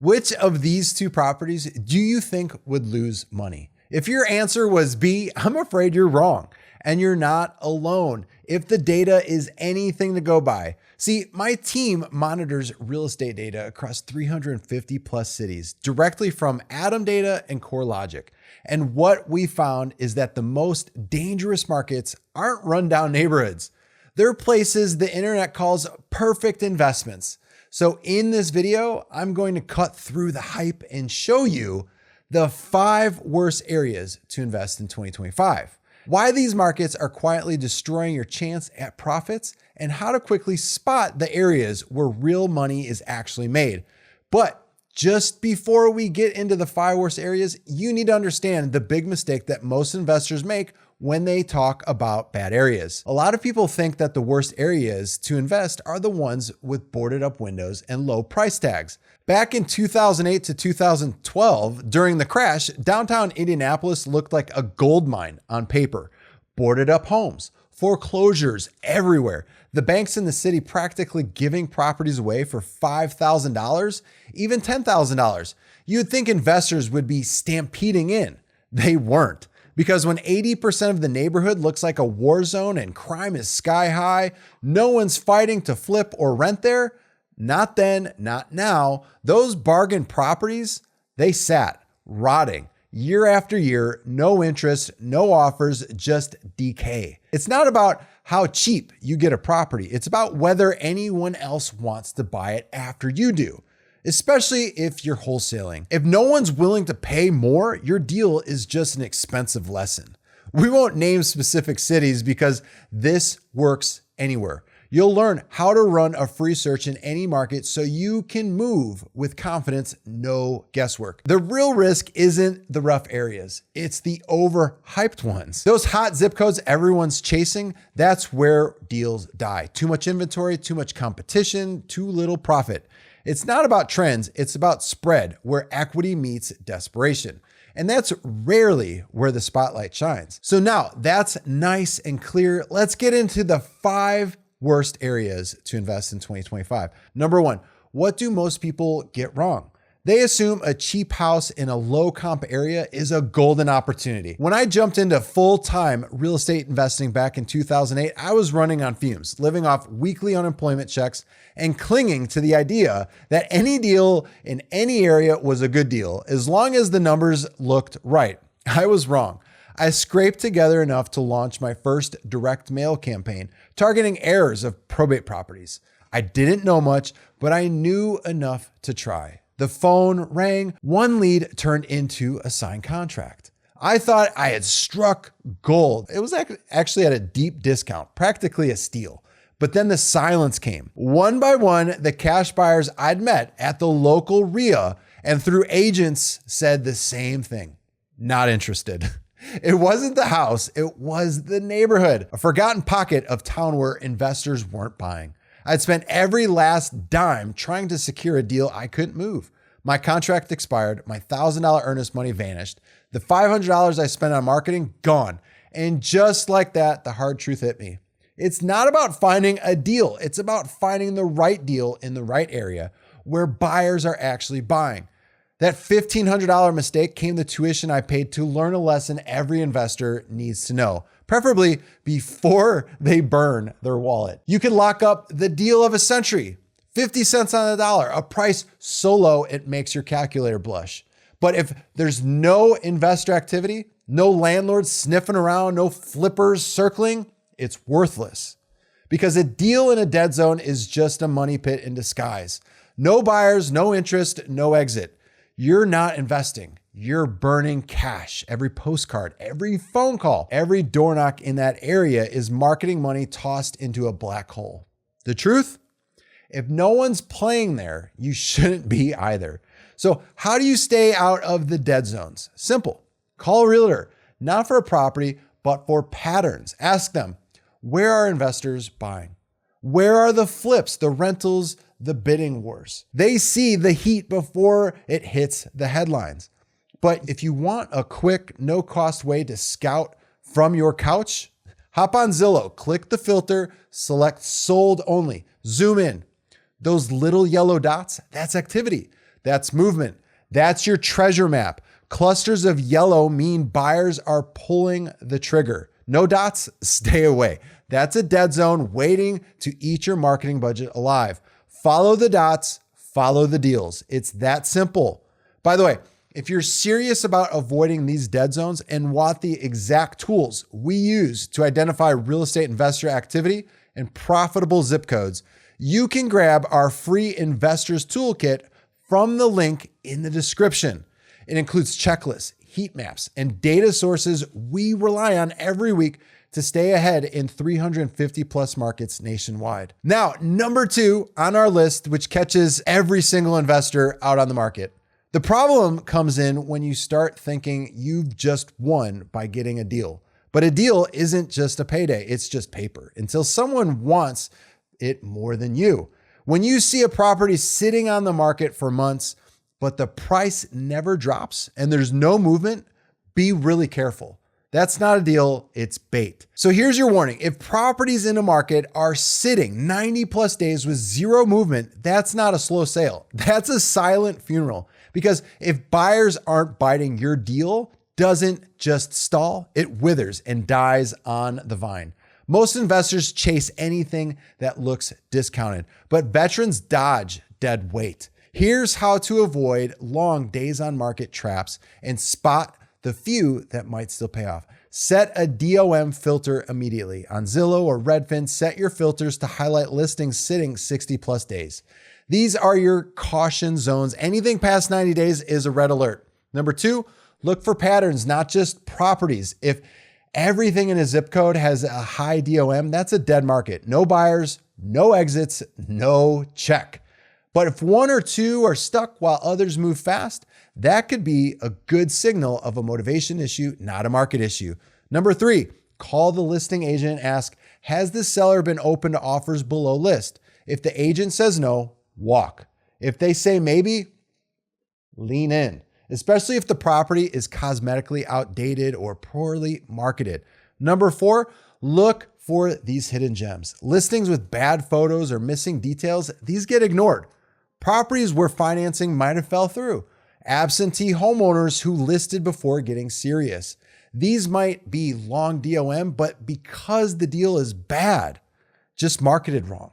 Which of these two properties do you think would lose money? If your answer was B, I'm afraid you're wrong, and you're not alone if the data is anything to go by. See, my team monitors real estate data across 350 plus cities directly from ATTOM Data and CoreLogic. And what we found is that the most dangerous markets aren't rundown neighborhoods. They're places the internet calls perfect investments. So in this video, I'm going to cut through the hype and show you the 5 worst areas to invest in 2025, why these markets are quietly destroying your chance at profits, and how to quickly spot the areas where real money is actually made. But just before we get into the 5 worst areas, you need to understand the big mistake that most investors make when they talk about bad areas. A lot of people think that the worst areas to invest are the ones with boarded up windows and low price tags. Back in 2008 to 2012, during the crash, downtown Indianapolis looked like a gold mine on paper. Boarded up homes, foreclosures everywhere. The banks in the city practically giving properties away for $5,000, even $10,000. You'd think investors would be stampeding in. They weren't. Because when 80% of the neighborhood looks like a war zone and crime is sky high, no one's fighting to flip or rent there. Not then, not now. Those bargain properties, they sat rotting year after year, no interest, no offers, just decay. It's not about how cheap you get a property. It's about whether anyone else wants to buy it after you do, especially if you're wholesaling. If no one's willing to pay more, your deal is just an expensive lesson. We won't name specific cities because this works anywhere. You'll learn how to run a free search in any market so you can move with confidence, no guesswork. The real risk isn't the rough areas, it's the overhyped ones. Those hot zip codes everyone's chasing, that's where deals die. Too much inventory, too much competition, too little profit. It's not about trends, it's about spread, where equity meets desperation. And that's rarely where the spotlight shines. So now that's nice and clear. Let's get into the 5 worst areas to invest in 2025. Number 1, what do most people get wrong? They assume a cheap house in a low comp area is a golden opportunity. When I jumped into full-time real estate investing back in 2008, I was running on fumes, living off weekly unemployment checks and clinging to the idea that any deal in any area was a good deal, as long as the numbers looked right. I was wrong. I scraped together enough to launch my first direct mail campaign, targeting heirs of probate properties. I didn't know much, but I knew enough to try. The phone rang, one lead turned into a signed contract. I thought I had struck gold. It was actually at a deep discount, practically a steal. But then the silence came. One by one, the cash buyers I'd met at the local RIA and through agents said the same thing. Not interested. It wasn't the house, it was the neighborhood, a forgotten pocket of town where investors weren't buying. I'd spent every last dime trying to secure a deal I couldn't move. My contract expired, my $1,000 earnest money vanished, the $500 I spent on marketing, gone. And just like that, the hard truth hit me. It's not about finding a deal, it's about finding the right deal in the right area where buyers are actually buying. That $1,500 mistake came the tuition I paid to learn a lesson every investor needs to know, preferably before they burn their wallet. You can lock up the deal of a century, 50 cents on the dollar, a price so low it makes your calculator blush. But if there's no investor activity, no landlords sniffing around, no flippers circling, it's worthless. Because a deal in a dead zone is just a money pit in disguise. No buyers, no interest, no exit. You're not investing, you're burning cash. Every postcard, every phone call, every door knock in that area is marketing money tossed into a black hole. The truth? If no one's playing there, you shouldn't be either. So how do you stay out of the dead zones? Simple. Call a realtor, not for a property, but for patterns. Ask them, where are investors buying? Where are the flips, the rentals, the bidding wars? They see the heat before it hits the headlines. But if you want a quick, no-cost way to scout from your couch, hop on Zillow, click the filter, select sold only, zoom in. Those little yellow dots, that's activity. That's movement. That's your treasure map. Clusters of yellow mean buyers are pulling the trigger. No dots, stay away. That's a dead zone waiting to eat your marketing budget alive. Follow the dots, follow the deals. It's that simple. By the way, if you're serious about avoiding these dead zones and want the exact tools we use to identify real estate investor activity and profitable zip codes, you can grab our free investors toolkit from the link in the description. It includes checklists, heat maps, and data sources we rely on every week to stay ahead in 350 plus markets nationwide. Now, number 2 on our list, which catches every single investor out on the market. The problem comes in when you start thinking you've just won by getting a deal. But a deal isn't just a payday, it's just paper until someone wants it more than you. When you see a property sitting on the market for months, but the price never drops and there's no movement, be really careful. That's not a deal, it's bait. So here's your warning. If properties in a market are sitting 90 plus days with zero movement, that's not a slow sale. That's a silent funeral. Because if buyers aren't biting, your deal doesn't just stall, it withers and dies on the vine. Most investors chase anything that looks discounted, but veterans dodge dead weight. Here's how to avoid long days on market traps and spot the few that might still pay off. Set a DOM filter immediately. On Zillow or Redfin, set your filters to highlight listings sitting 60 plus days. These are your caution zones. Anything past 90 days is a red alert. Number 2, look for patterns, not just properties. If everything in a zip code has a high DOM, that's a dead market. No buyers, no exits, no check. But if 1 or 2 are stuck while others move fast, that could be a good signal of a motivation issue, not a market issue. Number 3, call the listing agent and ask, has the seller been open to offers below list? If the agent says no, walk. If they say maybe, lean in, especially if the property is cosmetically outdated or poorly marketed. Number 4, look for these hidden gems. Listings with bad photos or missing details, these get ignored. Properties where financing might have fell through. Absentee homeowners who listed before getting serious. These might be long DOM, but because the deal is bad, just marketed wrong.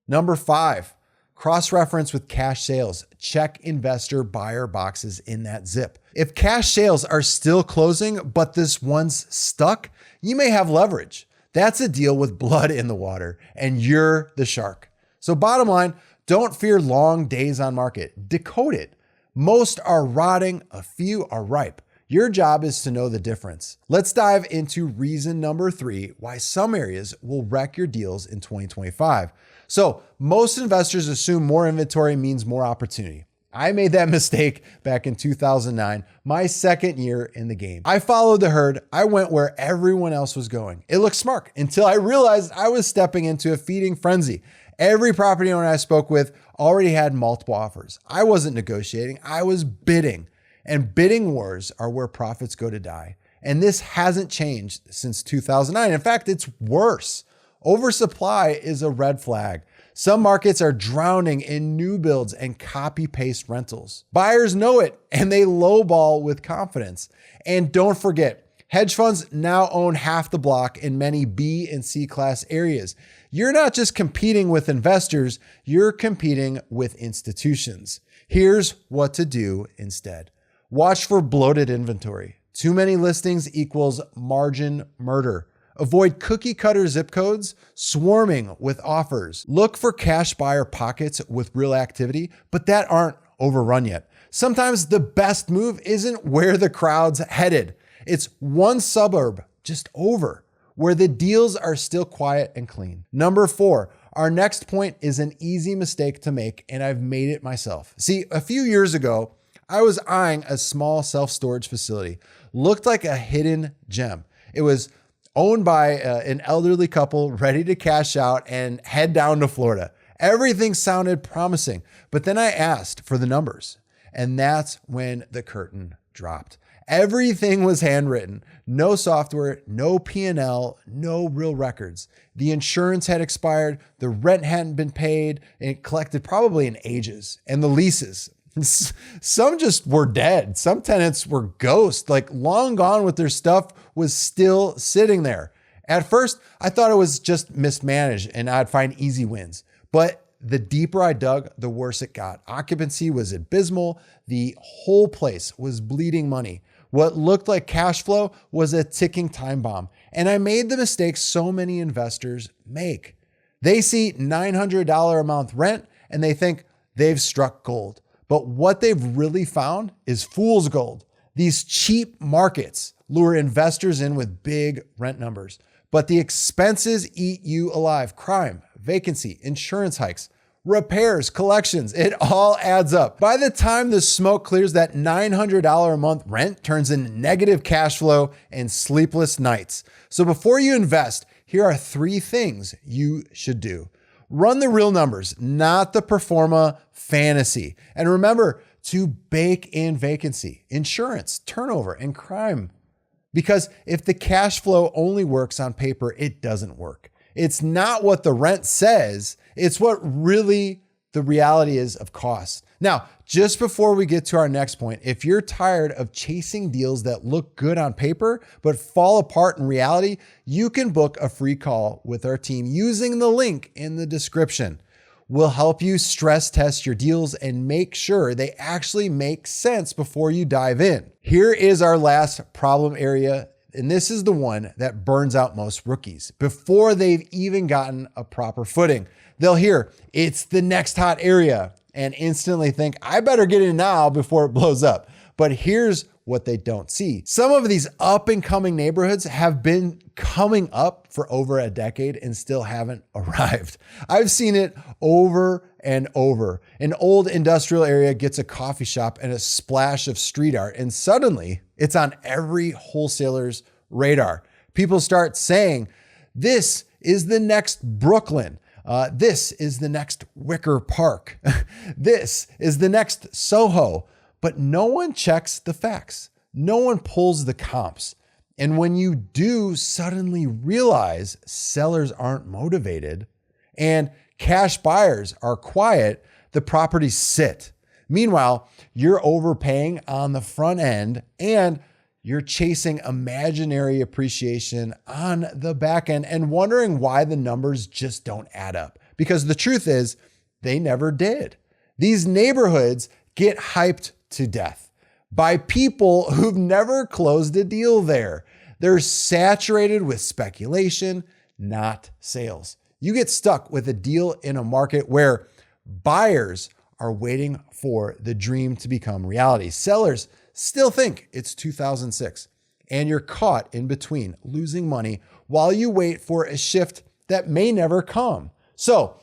Number 5, cross-reference with cash sales. Check investor buyer boxes in that zip. If cash sales are still closing, but this one's stuck, you may have leverage. That's a deal with blood in the water, and you're the shark. So bottom line, don't fear long days on market. Decode it. Most are rotting, a few are ripe. Your job is to know the difference. Let's dive into reason number 3, why some areas will wreck your deals in 2025. So most investors assume more inventory means more opportunity. I made that mistake back in 2009, my second year in the game. I followed the herd. I went where everyone else was going. It looked smart until I realized I was stepping into a feeding frenzy. Every property owner I spoke with already had multiple offers. I wasn't negotiating, I was bidding. And bidding wars are where profits go to die. And this hasn't changed since 2009. In fact, it's worse. Oversupply is a red flag. Some markets are drowning in new builds and copy-paste rentals. Buyers know it and they lowball with confidence. And don't forget, hedge funds now own half the block in many B and C class areas. You're not just competing with investors, you're competing with institutions. Here's what to do instead. Watch for bloated inventory. Too many listings equals margin murder. Avoid cookie cutter zip codes swarming with offers. Look for cash buyer pockets with real activity, but that aren't overrun yet. Sometimes the best move isn't where the crowd's headed. It's one suburb just over, where the deals are still quiet and clean. Number 4, our next point is an easy mistake to make, and I've made it myself. See, a few years ago, I was eyeing a small self-storage facility. Looked like a hidden gem. It was owned by an elderly couple ready to cash out and head down to Florida. Everything sounded promising, but then I asked for the numbers, and that's when the curtain dropped. Everything was handwritten, no software, no P&L, no real records. The insurance had expired, the rent hadn't been paid, and it collected probably in ages. And the leases, Some just were dead. Some tenants were ghosts, like long gone with their stuff was still sitting there. At first, I thought it was just mismanaged and I'd find easy wins. But the deeper I dug, the worse it got. Occupancy was abysmal. The whole place was bleeding money. What looked like cash flow was a ticking time bomb. And I made the mistake so many investors make. They see $900 a month rent and they think they've struck gold. But what they've really found is fool's gold. These cheap markets lure investors in with big rent numbers, but the expenses eat you alive. Crime, vacancy, insurance hikes, repairs, collections, it all adds up. By the time the smoke clears, that $900 a month rent turns into negative cash flow and sleepless nights. So before you invest, here are 3 things you should do. Run the real numbers, not the pro forma fantasy. And remember to bake in vacancy, insurance, turnover, and crime. Because if the cash flow only works on paper, it doesn't work. It's not what the rent says, it's what really the reality is of costs. Now, just before we get to our next point, if you're tired of chasing deals that look good on paper but fall apart in reality, you can book a free call with our team using the link in the description. We'll help you stress test your deals and make sure they actually make sense before you dive in. Here is our last problem area, and this is the one that burns out most rookies before they've even gotten a proper footing. They'll hear it's the next hot area and instantly think, I better get in now before it blows up. But here's what they don't see. Some of these up and coming neighborhoods have been coming up for over a decade and still haven't arrived. I've seen it over and over. An old industrial area gets a coffee shop and a splash of street art, and suddenly it's on every wholesaler's radar. People start saying, this is the next Brooklyn. This is the next Wicker Park. This is the next Soho. But no one checks the facts. No one pulls the comps. And when you do suddenly realize sellers aren't motivated and cash buyers are quiet, the properties sit. Meanwhile, you're overpaying on the front end and you're chasing imaginary appreciation on the back end and wondering why the numbers just don't add up. Because the truth is, they never did. These neighborhoods get hyped to death by people who've never closed a deal there. They're saturated with speculation, not sales. You get stuck with a deal in a market where buyers are waiting for the dream to become reality. Sellers still think it's 2006, and you're caught in between, losing money while you wait for a shift that may never come. So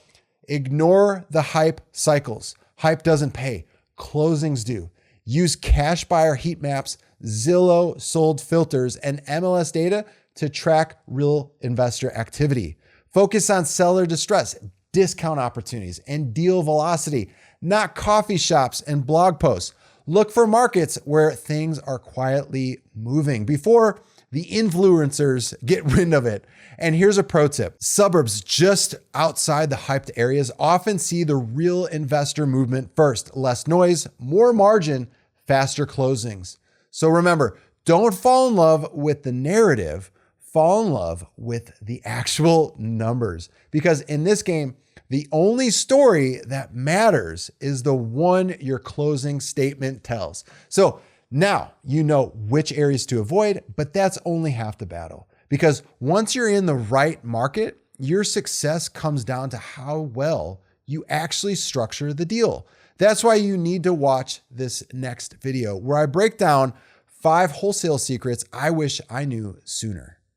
ignore the hype cycles. Hype doesn't pay. Closings do. Use cash buyer heat maps, Zillow sold filters, and MLS data to track real investor activity. Focus on seller distress, discount opportunities, and deal velocity, not coffee shops and blog posts. Look for markets where things are quietly moving before the influencers get wind of it. And here's a pro tip. Suburbs just outside the hyped areas often see the real investor movement first. Less noise, more margin, faster closings. So remember, don't fall in love with the narrative, fall in love with the actual numbers. Because in this game, the only story that matters is the one your closing statement tells. So now you know which areas to avoid, but that's only half the battle. Because once you're in the right market, your success comes down to how well you actually structure the deal. That's why you need to watch this next video where I break down 5 wholesale secrets I wish I knew sooner.